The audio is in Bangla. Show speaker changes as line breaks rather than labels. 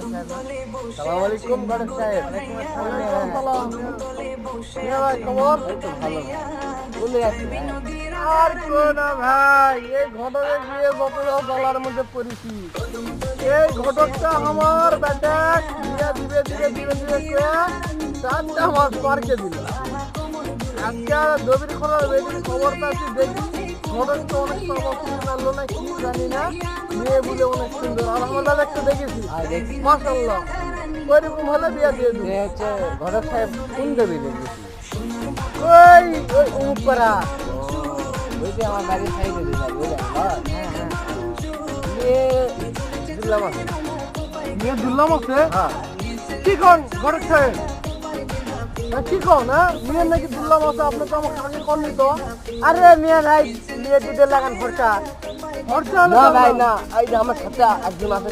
সালাম আলাইকুম ঘটক সাহেব। ভাই খবর? বলে যাচ্ছি আর কো না ভাই, এই ঘটকের বিয়ে বছর গলার মধ্যে পড়েছি। এই ঘটকটা আমার বেটা বিয়ে দিবে দিবে দিবে দিবে 4টা মাস পার্কে দিল। আজকে দবির খোলার বেদির খবর পাচ্ছি, দেখি ঘটকটা অনেক সমস্যা মারলো না কি জানি না, মেয়ে বলে অনেক সুন্দর। আলহামদুলিল্লাহ একটু দেখেছি মাশাআল্লাহ, ওইরকম হলে বিয়ে দিয়ে দিবে। হচ্ছে ঘটক সাহেব কোন দেবী দেখেছি? ওই ওই উপরা ওই যে আমার বাড়ির সাইডে দিলাম বুঝলেন। হ্যাঁ হ্যাঁ, মেয়ে দুল্লাম আছে। মেয়ে দুল্লাম আছে? হ্যাঁ। কি কোন ঘটক সাহেব? কি কো না মেয়ের নাকি দুল্লাম আছে? আপনি তো আমাকে আগে করনি তো। আরে মেয়ে নাই, মেয়ে দুধে লাগান খরচা খরচা না ভাই না, এই যে আমার সাথে একজন আছে